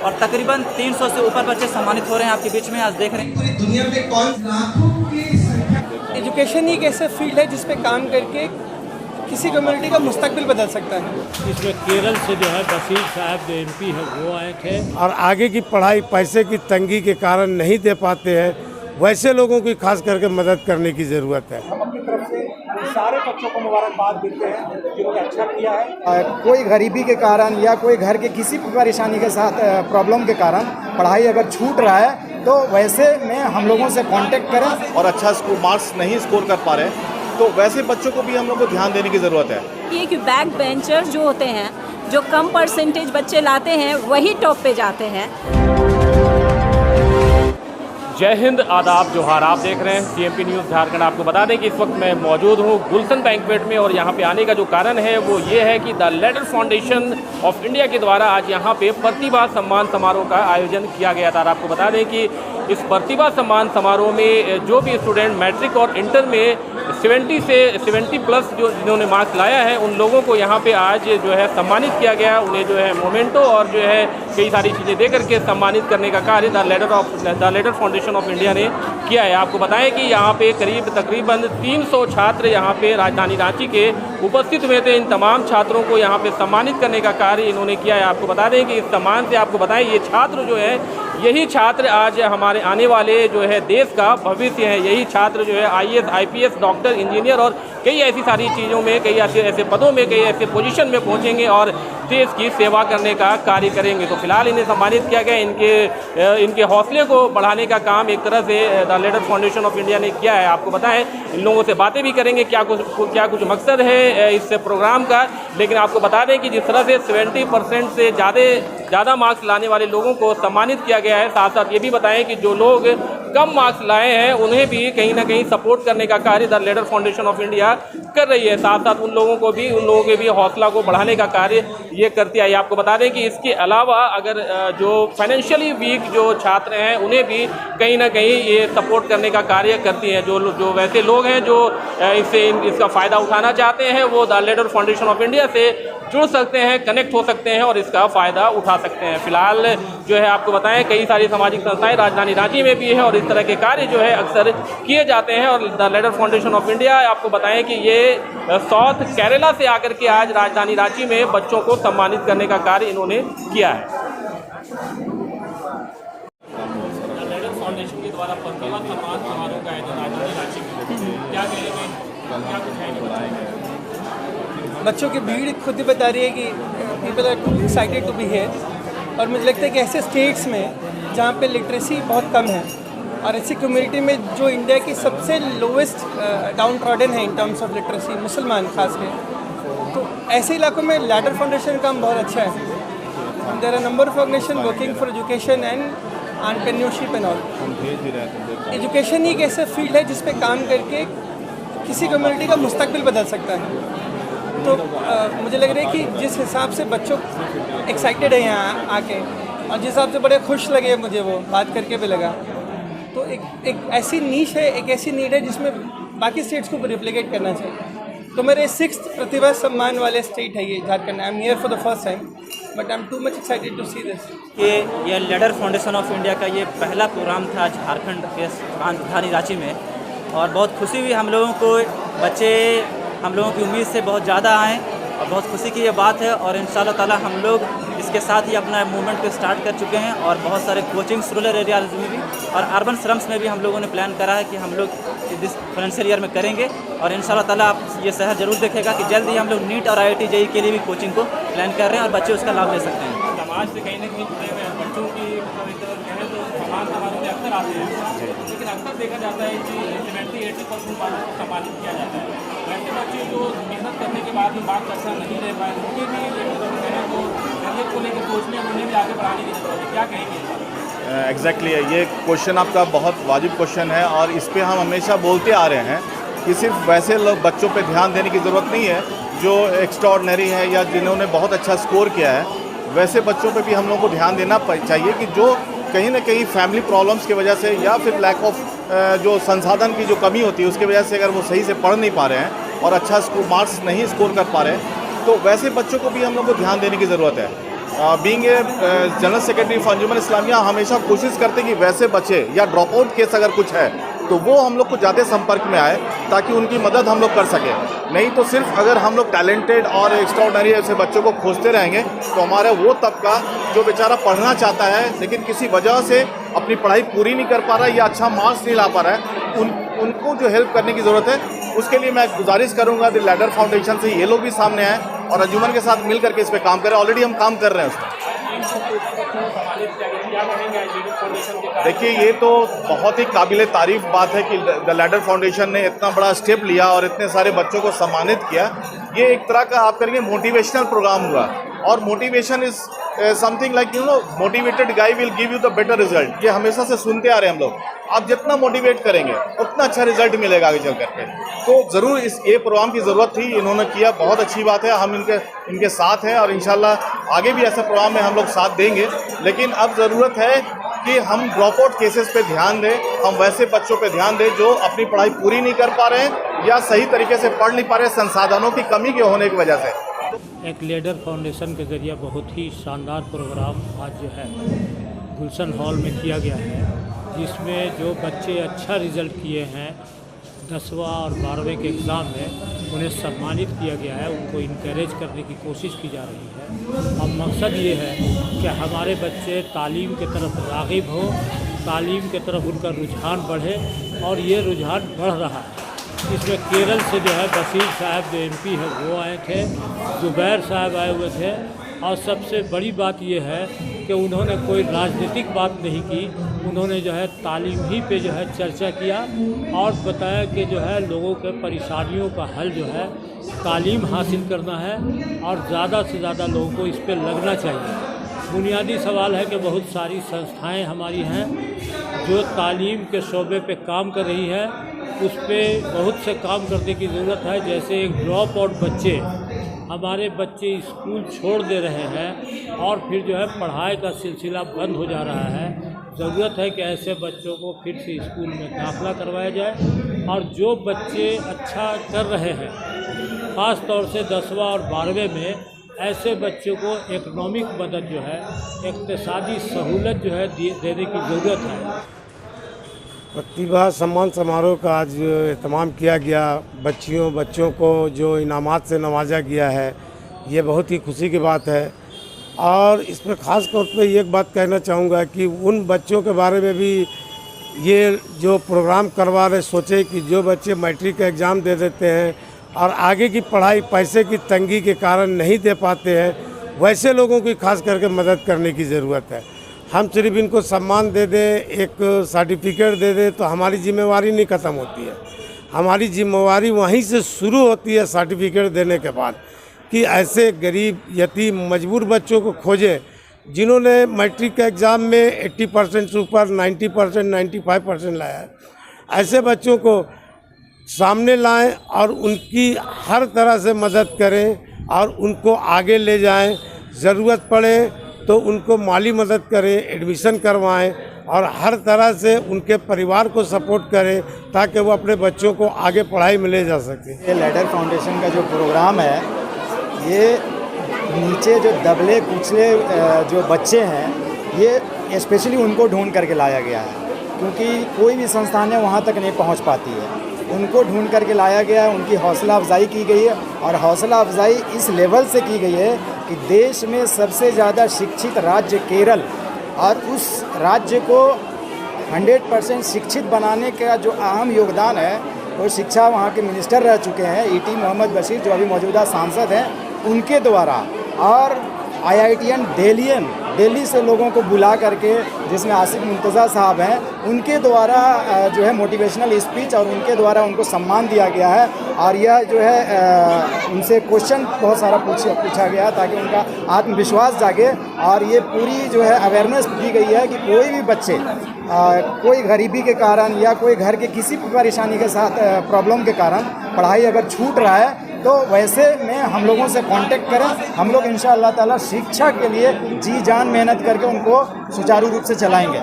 और तकरीबन 300 से ऊपर बच्चे सम्मानित हो रहे हैं आपके बीच में। आज देख रहे हैं पूरी दुनिया में कौन लाखों की संख्या। एजुकेशन ही एक ऐसा फील्ड है जिस पे काम करके किसी कम्युनिटी का मुस्तकबिल बदल सकता है। इसमें केरल से जो है बशीर साहब जो MP है वो आए थे। और आगे की पढ़ाई पैसे की तंगी के कारण नहीं दे पाते हैं, वैसे लोगों की खास करके मदद करने की ज़रूरत है। हम अपनी तरफ से सारे बच्चों को मुबारकबाद देते हैं जिन्होंने अच्छा किया है। कोई गरीबी के कारण या कोई घर के किसी परेशानी के साथ प्रॉब्लम के कारण पढ़ाई अगर छूट रहा है तो वैसे में हम लोगों से कांटेक्ट करें। और अच्छा मार्क्स नहीं स्कोर कर पा रहे तो वैसे बच्चों को भी हम लोग को ध्यान देने की ज़रूरत है। ये कि बैक बेंचर जो होते हैं, जो कम परसेंटेज बच्चे लाते हैं, वही टॉप पे जाते हैं। जय हिंद, आदाब, जोहार। आप देख रहे हैं CMP न्यूज़ झारखंड। आपको बता दें कि इस वक्त मैं मौजूद हूँ गुलशन बैंक्वेट में और यहाँ पे आने का जो कारण है वो ये है कि the ladder foundation of India के द्वारा आज यहाँ पे प्रतिभा सम्मान समारोह का आयोजन किया गया था। और आपको बता दें कि इस प्रतिभा सम्मान समारोह में जो भी स्टूडेंट मैट्रिक और इंटर में 70 से 70 प्लस जो जिन्होंने मार्क्स लाया है उन लोगों को यहाँ पे आज जो है सम्मानित किया गया। उन्हें जो है मोमेंटो और जो है कई सारी चीज़ें दे करके सम्मानित करने का कार्य the ladder foundation of India ने किया है। आपको बताएं कि यहाँ पे तकरीबन 300 छात्र यहाँ पे राजधानी रांची के उपस्थित हुए थे। इन तमाम छात्रों को यहाँ पे सम्मानित करने का कार्य इन्होंने किया है। आपको बता दें कि इस सम्मान से आपको बताएं ये छात्र जो है यही छात्र आज हमारे आने वाले जो है देश का भविष्य है। यही छात्र जो है IAS IPS डॉक्टर इंजीनियर और कई ऐसी सारी चीज़ों में, कई ऐसे पदों में, कई ऐसे पोजीशन में पहुंचेंगे और देश की सेवा करने का कार्य करेंगे। तो फिलहाल इन्हें सम्मानित किया गया। इनके हौसले को बढ़ाने का काम एक तरह से the ladder foundation of India ने किया है। आपको बताएं इन लोगों से बातें भी करेंगे क्या कुछ मकसद है इस प्रोग्राम का। लेकिन आपको बता दें कि जिस तरह से 70% से ज़्यादा मार्क्स लाने वाले लोगों को सम्मानित किया गया है, साथ साथ ये भी बताएं कि जो लोग कम मार्क्स लाए हैं उन्हें भी कहीं ना कहीं सपोर्ट करने का कार्य the ladder foundation of India कर रही है। साथ साथ उन लोगों के भी हौसला को बढ़ाने का कार्य ये करती है। आपको बता दें कि इसके अलावा अगर जो फाइनेंशियली वीक जो छात्र हैं उन्हें भी कहीं ना कहीं ये सपोर्ट करने का कार्य करती हैं। जो वैसे लोग हैं जो इसका फ़ायदा उठाना चाहते हैं वो the ladder foundation of India से जुड़ सकते हैं, कनेक्ट हो सकते हैं और इसका फ़ायदा उठा सकते हैं। फिलहाल जो है आपको बताएं कई सारी सामाजिक संस्थाएं राजधानी रांची में भी है और इस तरह के कार्य जो है अक्सर किए जाते हैं। और the ladder foundation of India आपको बताएं कि ये साउथ केरला से आकर के आज राजधानी रांची में बच्चों को सम्मानित करने का कार्य इन्होंने किया है। द लेडर फाउंडेशन के द्वारा प्रतिभा सम्मान समारोह का आयोजन राजधानी रांची में क्या कहेंगे, क्या कुछ है? बच्चों की भीड़ खुद ही बता रही है कि people are too excited to be here. और मुझे लगता है कि ऐसे स्टेट्स में जहाँ पे लिटरेसी बहुत कम है और ऐसी कम्युनिटी में जो इंडिया की सबसे लोवेस्ट डाउन ट्रॉडन है इन टर्म्स ऑफ लिटरेसी, मुसलमान खास के, तो ऐसे इलाकों में लेडर फाउंडेशन का काम बहुत अच्छा है। There are number of organisation working for education and entrepreneurship and all. Education ही एक ऐसा फील्ड है जिस पे काम करके किसी कम्युनिटी का मुस्तकबिल बदल सकता है। तो मुझे लग रहा है कि जिस हिसाब से बच्चों एक्साइटेड है यहाँ आके और जिस हिसाब से बड़े खुश लगे, मुझे वो बात करके भी लगा, तो एक ऐसी नीश है, एक ऐसी नीड है जिसमें बाकी स्टेट्स को रिप्लिकेट करना चाहिए। तो मेरे 6th प्रतिभा सम्मान वाले स्टेट है ये Jharkhand. I am here for the first time but I am too much excited to see this. ये लेडर फाउंडेशन ऑफ इंडिया का ये पहला प्रोग्राम था झारखंड के राजधानी रांची में और बहुत खुशी हुई हम लोगों को। बच्चे हम लोगों की उम्मीद से बहुत ज़्यादा आए और बहुत खुशी की ये बात है। और इंशाल्लाह ताला हम लोग इसके साथ ही अपना मूवमेंट को स्टार्ट कर चुके हैं और बहुत सारे कोचिंग्स रूरल एरियाज में भी और अर्बन स्लम्स में भी हम लोगों ने प्लान करा है कि हम लोग इस फाइनेंशियल ईयर में करेंगे। और इंशाल्लाह ताला आप ये शहर जरूर देखेगा कि जल्द ही हम लोग नीट और IIT JEE के लिए भी कोचिंग को प्लान कर रहे हैं और बच्चे उसका लाभ ले सकते हैं। समाज से कहीं ना कहीं जुड़े हुए बच्चों की कहें तो सम्मान समारोह में अक्सर आते हैं, लेकिन अक्सर देखा जाता है कि 70-80% वालों को सम्मानित किया जाता है। वैसे बच्चे जो मेहनत करने के बाद भी मार्क्स अच्छा नहीं ले पाए उनके भी कहें तो करियर को लेकर सोचने उन्हें भी आगे बढ़ाने की जरूरत है, क्या कहेंगे? एग्जैक्टली ये क्वेश्चन आपका बहुत वाजिब क्वेश्चन है और इस पर हम हमेशा बोलते आ रहे हैं कि सिर्फ वैसे लोग बच्चों पे ध्यान देने की ज़रूरत नहीं है जो एक्स्ट्राऑर्डिनरी है या जिन्होंने बहुत अच्छा स्कोर किया है। वैसे बच्चों पे भी हम लोगों को ध्यान देना चाहिए कि जो कहीं ना कहीं फैमिली प्रॉब्लम्स की वजह से या फिर लैक ऑफ जो संसाधन की जो कमी होती है उसकी वजह से अगर वो सही से पढ़ नहीं पा रहे हैं और अच्छा मार्क्स नहीं स्कोर कर पा रहे हैं तो वैसे बच्चों को भी हम लोग को ध्यान देने की ज़रूरत है। Being a general secretary for Anjuman Islamia हमेशा कोशिश करते कि वैसे बच्चे या ड्रॉप आउट केस अगर कुछ है तो वो हम लोग को ज़्यादा संपर्क में आए ताकि उनकी मदद हम लोग कर सकें। नहीं तो सिर्फ अगर हम लोग टैलेंटेड और एक्स्ट्राऑर्डिनरी ऐसे बच्चों को खोजते रहेंगे तो हमारा वो तबका जो बेचारा पढ़ना चाहता है लेकिन किसी वजह से अपनी पढ़ाई पूरी नहीं कर पा रहा है या अच्छा मार्क्स नहीं ला पा रहा है, उनको जो हेल्प करने की ज़रूरत है। उसके लिए मैं गुजारिश करूँगा द लैडर फाउंडेशन से ये लोग भी सामने आए और अंजुमन के साथ मिल करके इस पर काम करें। ऑलरेडी हम काम कर रहे हैं उसमें। देखिए ये तो बहुत ही काबिल तारीफ बात है कि द लैडर फाउंडेशन ने इतना बड़ा स्टेप लिया और इतने सारे बच्चों को सम्मानित किया। ये एक तरह का आप करेंगे मोटिवेशनल प्रोग्राम हुआ और motivation is something like motivated guy will give you the better result. ये हमेशा से सुनते आ रहे हैं हम लोग। आप जितना मोटिवेट करेंगे उतना अच्छा रिजल्ट मिलेगा आगे चल करके। तो ज़रूर ये प्रोग्राम की ज़रूरत थी, इन्होंने किया, बहुत अच्छी बात है। हम इनके साथ हैं और इंशाल्लाह आगे भी ऐसे प्रोग्राम में हम लोग साथ देंगे। लेकिन अब ज़रूरत है कि हम ड्रॉप आउट केसेस पे ध्यान दें, हम वैसे बच्चों पे ध्यान दें जो अपनी पढ़ाई पूरी नहीं कर पा रहे हैं या सही तरीके से पढ़ नहीं पा रहे संसाधनों की कमी के होने की वजह से। एक लैडर फाउंडेशन के ज़रिए बहुत ही शानदार प्रोग्राम आज जो है गुलशन हॉल में किया गया है, जिसमें जो बच्चे अच्छा रिज़ल्ट किए हैं 10वां और 12वें के एग्ज़ाम में उन्हें सम्मानित किया गया है, उनको इनकरेज करने की कोशिश की जा रही है। अब मकसद ये है कि हमारे बच्चे तालीम की तरफ राग़िब हो, तालीम की तरफ उनका रुझान बढ़े और ये रुझान बढ़ रहा है। इसमें केरल से जो है बशीर साहब जो MP है वो आए थे, ज़ुबैर साहब आए हुए थे और सबसे बड़ी बात ये है कि उन्होंने कोई राजनीतिक बात नहीं की, उन्होंने जो है तालीम ही पे जो है चर्चा किया और बताया कि जो है लोगों के परेशानियों का हल जो है तालीम हासिल करना है और ज़्यादा से ज़्यादा लोगों को इस पर लगना चाहिए। बुनियादी सवाल है कि बहुत सारी संस्थाएं हमारी हैं जो तालीम के शोबे पे काम कर रही है, उस पर बहुत से काम करने की ज़रूरत है। जैसे एक ड्रॉप आउट बच्चे, हमारे बच्चे स्कूल छोड़ दे रहे हैं और फिर जो है पढ़ाई का सिलसिला बंद हो जा रहा है। ज़रूरत है कि ऐसे बच्चों को फिर से स्कूल में दाखिला करवाया जाए और जो बच्चे अच्छा कर रहे हैं ख़ास तौर से 10वां और 12वें में, ऐसे बच्चों को इकनॉमिक मदद जो है, इक़्तिसादी सहूलत जो है देने की ज़रूरत है। प्रतिभा सम्मान समारोह का आज एहतमाम किया गया। बच्चों को जो इनामात से नवाजा गया है, ये बहुत ही खुशी की बात है। और इसमें ख़ास तौर पे एक बात कहना चाहूँगा कि उन बच्चों के बारे में भी ये जो प्रोग्राम करवा रहे, सोचे कि जो बच्चे मैट्रिक का एग्ज़ाम दे देते हैं और आगे की पढ़ाई पैसे की तंगी के कारण नहीं दे पाते हैं, वैसे लोगों की खास करके मदद करने की ज़रूरत है। हम सिर्फ इनको सम्मान दे दें, एक सर्टिफिकेट दे दें तो हमारी जिम्मेवारी नहीं ख़त्म होती है। हमारी जिम्मेवारी वहीं से शुरू होती है सर्टिफिकेट देने के बाद, कि ऐसे गरीब, यतीम, मजबूर बच्चों को खोजें जिन्होंने मैट्रिक के एग्ज़ाम में 80% से ऊपर 90%, 95% लाया है। ऐसे बच्चों को सामने लाएं और उनकी हर तरह से मदद करें और उनको आगे ले जाएं। ज़रूरत पड़े तो उनको माली मदद करें, एडमिशन करवाएं और हर तरह से उनके परिवार को सपोर्ट करें ताकि वो अपने बच्चों को आगे पढ़ाई में ले जा सकें। ये लैडर फाउंडेशन का जो प्रोग्राम है, ये नीचे जो दबले कुचले जो बच्चे हैं, ये स्पेशली उनको ढूंढ करके लाया गया है, क्योंकि कोई भी संस्थानें वहाँ तक नहीं पहुँच पाती है। उनको ढूंढ करके लाया गया है, उनकी हौसला अफजाई की गई है और हौसला अफजाई इस लेवल से की गई है कि देश में सबसे ज़्यादा शिक्षित राज्य केरल, और उस राज्य को 100% शिक्षित बनाने का जो अहम योगदान है वो शिक्षा वहाँ के मिनिस्टर रह चुके हैं ET मोहम्मद बशीर, जो अभी मौजूदा सांसद हैं, उनके द्वारा, और IITian दिल्ली से लोगों को बुला करके, जिसमें आसिफ मुंतज़ा साहब हैं, उनके द्वारा जो है मोटिवेशनल स्पीच और उनके द्वारा उनको सम्मान दिया गया है। और यह जो है उनसे क्वेश्चन बहुत सारा पूछा गया ताकि उनका आत्मविश्वास जागे। और ये पूरी जो है अवेयरनेस दी गई है कि कोई भी बच्चे कोई गरीबी के कारण या कोई घर के किसी भी परेशानी के साथ प्रॉब्लम के कारण पढ़ाई अगर छूट रहा है तो वैसे में हम लोगों से कांटेक्ट करें, हम लोग इंशाअल्लाह ताला शिक्षा के लिए जी जान मेहनत करके उनको सुचारू रूप से चलाएंगे।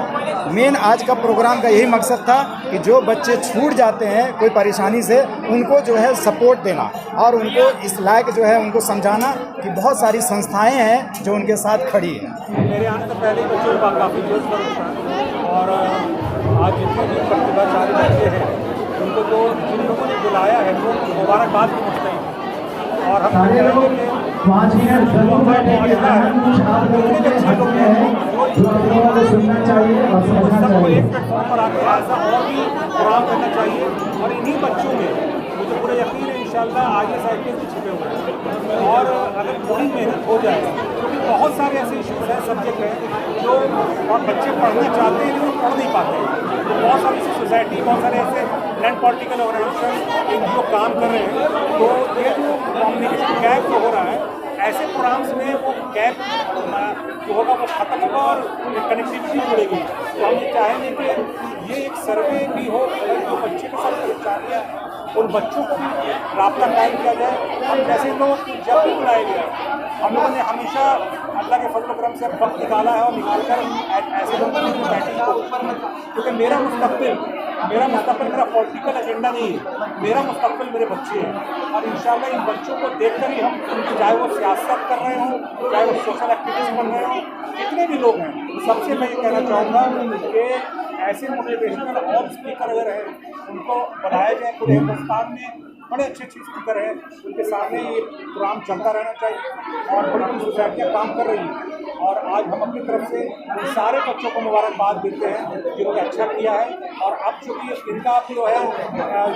मेन आज का प्रोग्राम का यही मकसद था कि जो बच्चे छूट जाते हैं कोई परेशानी से, उनको जो है सपोर्ट देना और उनको इस लायक जो है उनको समझाना कि बहुत सारी संस्थाएं हैं जो उनके साथ खड़ी हैं। मेरे आने से पहले बच्चों का काफ़ी जोश था और आज जितने भी प्रतिभाशाली बच्चे हैं उनको तो जिन लोगों ने बुलाया है वो मुबारकबाद भी पहुँचते हैं। और हम सारे लोग 5 मिनट जरूर बैठेंगे, कुछ आप लोगों के हक में है जो आप लोगों को सुनना चाहिए और समझना सबको चाहिए। एक प्लेटफॉर्म पर आकर ऐसा और भी प्रोग्राम करना चाहिए और इन्हीं बच्चों में मुझे पूरा यकीन है इंशाल्लाह आगे साइकिल भी छिपे हुए हैं और अगर थोड़ी मेहनत हो जाए, क्योंकि बहुत सारे ऐसे इशूज़ हैं, सब्जेक्ट हैं जो और बच्चे पढ़ना चाहते हैं लेकिन पढ़ नहीं पाते हैं। तो बहुत सारी सोसाइटी, बहुत सारे ऐसे नॉन पॉलिटिकल ऑर्गेनाइजेशन जो काम कर रहे हैं, तो ये जो कम्युनिकेशन गैप जो हो रहा है, ऐसे प्रोग्राम्स में वो गैप जो होगा वो ख़त्म होगा और कनेक्टिविटी जुड़ेगी। तो हम ये चाहेंगे कि ये एक सर्वे भी हो, जो बच्चे के साथ परेशानियाँ हैं उन बच्चों को भी राब्ता कायम किया जाए। हम जैसे लोग जब भी बुलाए गए, हम लोगों ने हमेशा अल्लाह के फजल करम से वक्त निकाला है और निकाल कर ऐसे लोगों की बैठने की कोशिश करना, क्योंकि मेरा मुस्तकबिल मेरा पॉलिटिकल एजेंडा नहीं है, मेरा मुस्तकबिल मेरे बच्चे हैं और इंशाल्लाह इन बच्चों को देखकर ही हम, चाहे वो सियासत कर रहे हों, चाहे वो सोशल एक्टिविटीज़ कर रहे हों, जितने भी लोग हैं, सबसे मैं ये कहना चाहूँगा कि ऐसे मोटिवेशनल और स्पीकर अगर हैं उनको बनाया जाए। पूरे हिंदुस्तान में बड़े अच्छे स्पीकर हैं, उनके सामने ये प्रोग्राम चलता रहना चाहिए और बड़ी बड़ी सोसाइटियाँ काम कर रही हैं। और आज हम अपनी तरफ से इन सारे बच्चों को मुबारकबाद देते हैं जिन्होंने अच्छा किया है। और अब चूँकि इनका जो है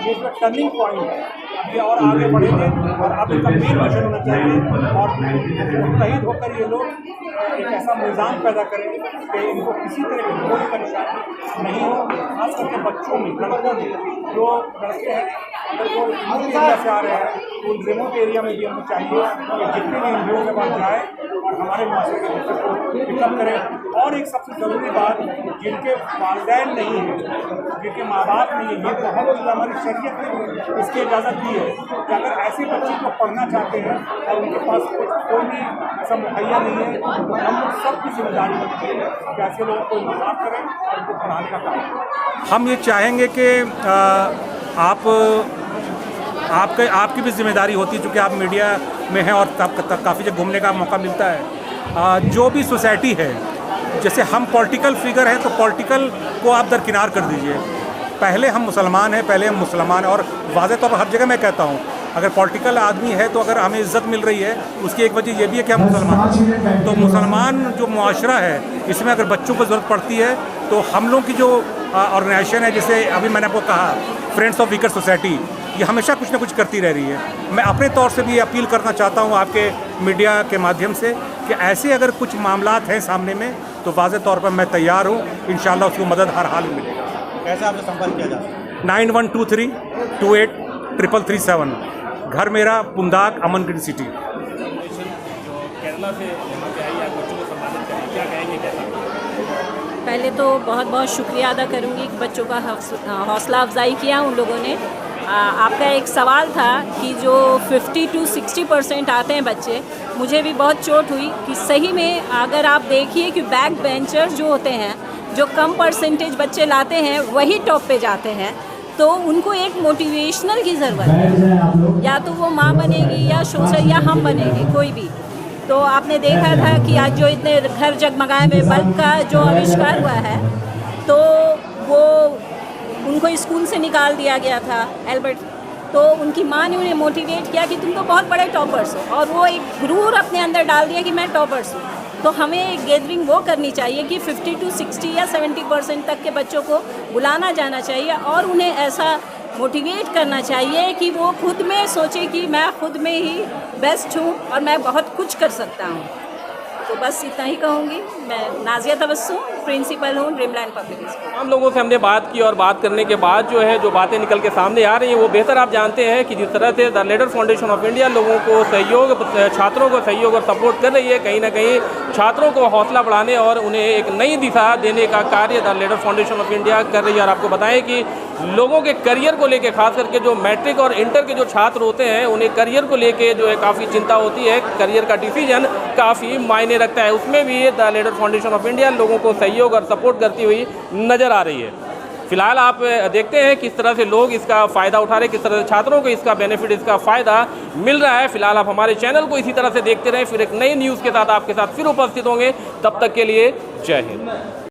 ये जो टर्निंग पॉइंट है, अब ये और आगे बढ़ेंगे और अब इनका मेन मिशन होना चाहिए और मुत्तहिद होकर ये लोग एक ऐसा निज़ाम पैदा करें कि इनको किसी तरह की कोई परेशानी नहीं हो। खास करके बच्चों में, लड़कों में, जो लड़के हैं अगर वो रिमोट एरिया से आ रहे हैं तो उन रिमोट एरिया में भी हमें चाहिए कि जितने भी एनजीओ के पास जाए और हमारे माशरे के बच्चों को पिकअप करें। और एक सबसे ज़रूरी बात, जिनके वालिदैन नहीं हैं, जिनके माँ बाप नहीं है, ये बहुत ही हमारी शरीयत ने इसकी इजाज़त दी है कि अगर ऐसे बच्चे को पढ़ना चाहते हैं और उनके पास कोई भी ऐसा मुहैया नहीं है, तो हम लोग सबकी जिम्मेदारी बनती है कि ऐसे लोगों को इंतज़ाम करें और उनको पढ़ाने का काम करें। हम ये चाहेंगे कि आपकी भी जिम्मेदारी होती है, चूँकि आप मीडिया में हैं और काफ़ी जगह घूमने का मौका मिलता है। जो भी सोसाइटी है, जैसे हम पॉलिटिकल फिगर हैं तो पॉलिटिकल को आप दरकिनार कर दीजिए। पहले हम मुसलमान हैं, पहले हम मुसलमान हैं। और वाज़ेह तौर पर हर जगह मैं कहता हूँ, अगर पॉलिटिकल आदमी है तो अगर हमें इज़्ज़त मिल रही है, उसकी एक वजह ये भी है कि हम मुसलमान हैं। तो मुसलमान जो मुआशरा है, इसमें अगर बच्चों को ज़रूरत पड़ती है तो हम लोग की जो ऑर्गेनाइजेशन है, जैसे अभी मैंने आपको कहा फ्रेंड्स ऑफ वीकर सोसाइटी, ये हमेशा कुछ ना कुछ करती रह रही है। मैं अपने तौर से भी ये अपील करना चाहता हूँ आपके मीडिया के माध्यम से कि ऐसे अगर कुछ मामलात हैं सामने में तो वाज़ेह तौर पर मैं तैयार हूँ, इंशाल्लाह उसको मदद हर हाल में मिलेगा। कैसे आपसे संपर्क किया जा सकता है? 9123 28 333 घर मेरा पुंदाक अमनगढ़ सिटी। केरला से यहाँ पे आई, आप बच्चों को सम्मानित करें, क्या कहेंगे कैसा? पहले तो बहुत बहुत शुक्रिया अदा करूँगी कि बच्चों का हौसला अफजाई किया उन लोगों ने। आपका एक सवाल था कि जो 50 to 60% आते हैं बच्चे, मुझे भी बहुत चोट हुई कि सही में अगर आप देखिए कि बैक बेंचर्स जो होते हैं, जो कम परसेंटेज बच्चे लाते हैं वही टॉप पे जाते हैं। तो उनको एक मोटिवेशनल की ज़रूरत है, या तो वो माँ बनेगी या सोशल या हम बनेंगे, कोई भी। तो आपने देखा था कि आज जो इतने घर जगमगाए में बल्ब का जो आविष्कार हुआ है, तो वो उनको स्कूल से निकाल दिया गया था एल्बर्ट। तो उनकी माँ ने उन्हें मोटिवेट किया कि तुम तो बहुत बड़े टॉपर्स हो, और वो एक गुरूर अपने अंदर डाल दिया कि मैं टॉपर्स हूँ। तो हमें एक गैदरिंग वो करनी चाहिए कि 50 to 60 या 70% तक के बच्चों को बुलाना जाना चाहिए और उन्हें ऐसा मोटिवेट करना चाहिए कि वो खुद में सोचे कि मैं खुद में ही बेस्ट हूँ और मैं बहुत कुछ कर सकता हूँ। तो बस इतना ही कहूँगी। मैं नाजिया तबस्सुम, प्रिंसिपल हूँ ड्रीमलैंड पब्लिक स्कूल। हम लोगों से हमने बात की और बात करने के बाद जो है जो बातें निकल के सामने आ रही हैं वो बेहतर आप जानते हैं कि जिस तरह से the leader foundation of India लोगों को सहयोग, छात्रों को सहयोग और सपोर्ट कर रही है, कहीं ना कहीं छात्रों को हौसला बढ़ाने और उन्हें एक नई दिशा देने का कार्य the leader foundation of India कर रही है। और आपको बताएं कि लोगों के करियर को लेके, खास करके जो मैट्रिक और इंटर के जो छात्र होते हैं उन्हें करियर को लेके जो है काफ़ी चिंता होती है। करियर का डिसीजन काफ़ी मायने रखता है, उसमें भी the ladder foundation of India लोगों को सहयोग और सपोर्ट करती हुई नज़र आ रही है। फिलहाल आप देखते हैं किस तरह से लोग इसका फ़ायदा उठा रहे हैं, किस तरह से छात्रों को इसका बेनिफिट, इसका फ़ायदा मिल रहा है। फिलहाल आप हमारे चैनल को इसी तरह से देखते रहें, फिर एक नई न्यूज़ के साथ आपके साथ फिर उपस्थित होंगे। तब तक के लिए जय हिंद।